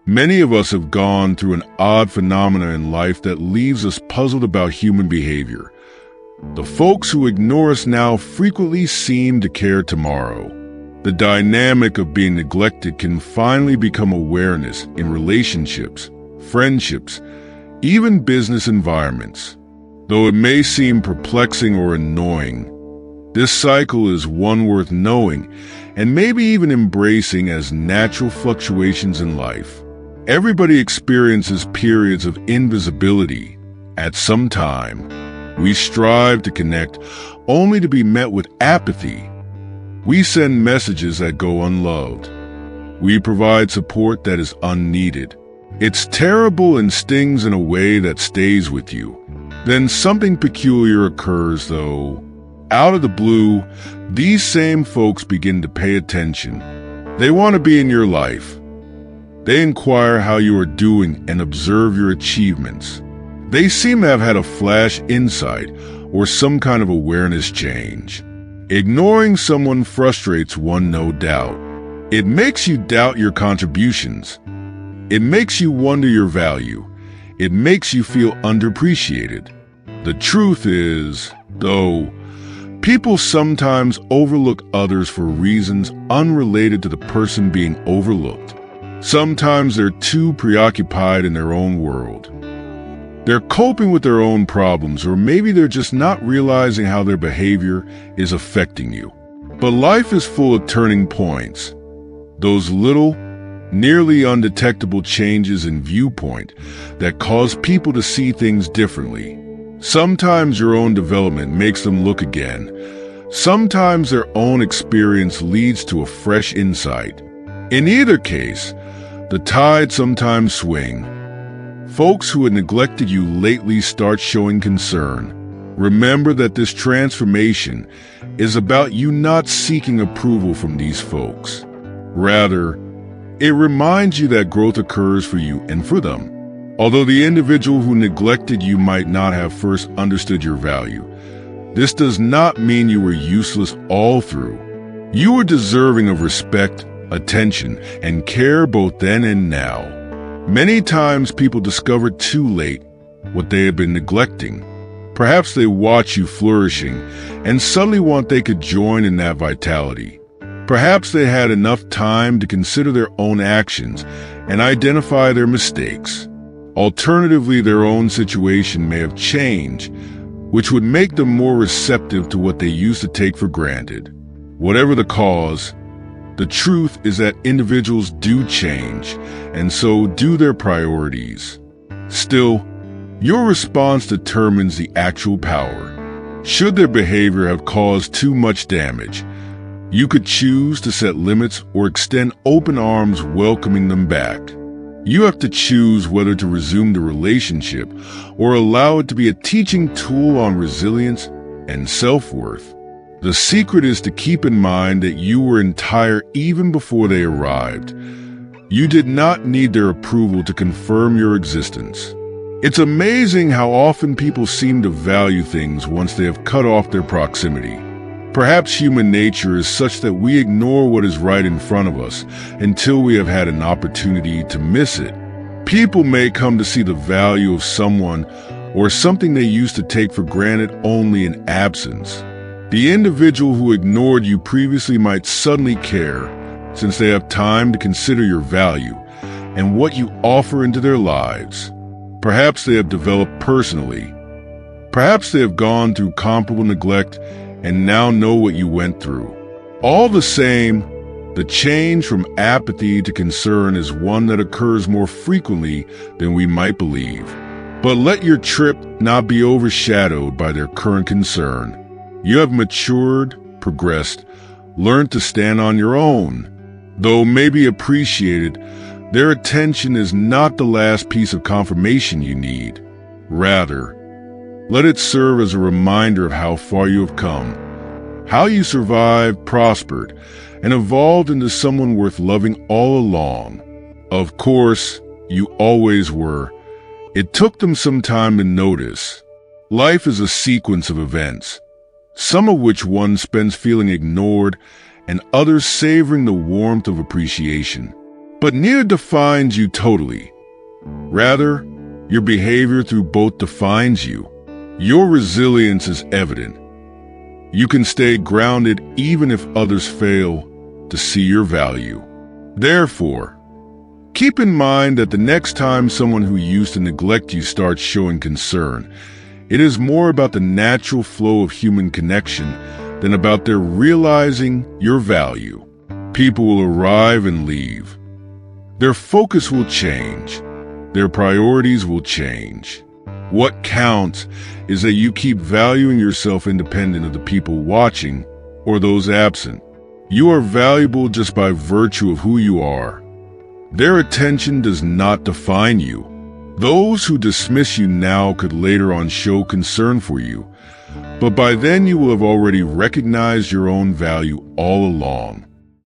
Many of us have gone through an odd phenomena in life that leaves us puzzled about human behavior. The folks who ignore us now frequently seem to care tomorrow. The dynamic of being neglected can finally become awareness in relationships, friendships, even business environments. Though it may seem perplexing or annoying, this cycle is one worth knowing and maybe even embracing as natural fluctuations in life. Everybody experiences periods of invisibility at some time. We strive to connect only to be met with apathy. We send messages that go unloved. We provide support that is unneeded. It's terrible and stings in a way that stays with you. Then something peculiar occurs, though. Out of the blue, these same folks begin to pay attention. They want to be in your life. They inquire how you are doing and observe your achievements. They seem to have had a flash insight or some kind of awareness change. Ignoring someone frustrates one, no doubt. It makes you doubt your contributions. It makes you wonder your value. It makes you feel underappreciated. The truth is, though, people sometimes overlook others for reasons unrelated to the person being overlooked. Sometimes they're too preoccupied in their own world. They're coping with their own problems, or maybe they're just not realizing how their behavior is affecting you. But life is full of turning points. Those little, nearly undetectable changes in viewpoint that cause people to see things differently. Sometimes your own development makes them look again. Sometimes their own experience leads to a fresh insight. In either case, the tide sometimes swings. Folks who had neglected you lately start showing concern. Remember that this transformation is about you not seeking approval from these folks. Rather, it reminds you that growth occurs for you and for them. Although the individual who neglected you might not have first understood your value, this does not mean you were useless all through. You are deserving of respect, attention, and care both then and now. Many times people discover too late what they have been neglecting. Perhaps they watch you flourishing and suddenly want they could join in that vitality. Perhaps they had enough time to consider their own actions and identify their mistakes. Alternatively, their own situation may have changed, which would make them more receptive to what they used to take for granted. Whatever the cause, the truth is that individuals do change, and so do their priorities. Still, your response determines the actual power. Should their behavior have caused too much damage, you could choose to set limits or extend open arms welcoming them back. You have to choose whether to resume the relationship or allow it to be a teaching tool on resilience and self-worth. The secret is to keep in mind that you were entire even before they arrived. You did not need their approval to confirm your existence. It's amazing how often people seem to value things once they have cut off their proximity. Perhaps human nature is such that we ignore what is right in front of us until we have had an opportunity to miss it. People may come to see the value of someone or something they used to take for granted only in absence. The individual who ignored you previously might suddenly care, since they have time to consider your value and what you offer into their lives. Perhaps they have developed personally. Perhaps they have gone through comparable neglect and now know what you went through. All the same, the change from apathy to concern is one that occurs more frequently than we might believe. But let your trip not be overshadowed by their current concern. You have matured, progressed, learned to stand on your own. Though maybe appreciated, their attention is not the last piece of confirmation you need. Rather, let it serve as a reminder of how far you have come, how you survived, prospered, and evolved into someone worth loving all along. Of course, you always were. It took them some time to notice. Life is a sequence of events, some of which one spends feeling ignored and others savoring the warmth of appreciation. But neither defines you totally. Rather, your behavior through both defines you. Your resilience is evident. You can stay grounded even if others fail to see your value. Therefore, keep in mind that the next time someone who used to neglect you starts showing concern, it is more about the natural flow of human connection than about their realizing your value. People will arrive and leave. Their focus will change. Their priorities will change. What counts is that you keep valuing yourself independent of the people watching or those absent. You are valuable just by virtue of who you are. Their attention does not define you. Those who dismiss you now could later on show concern for you, but by then you will have already recognized your own value all along.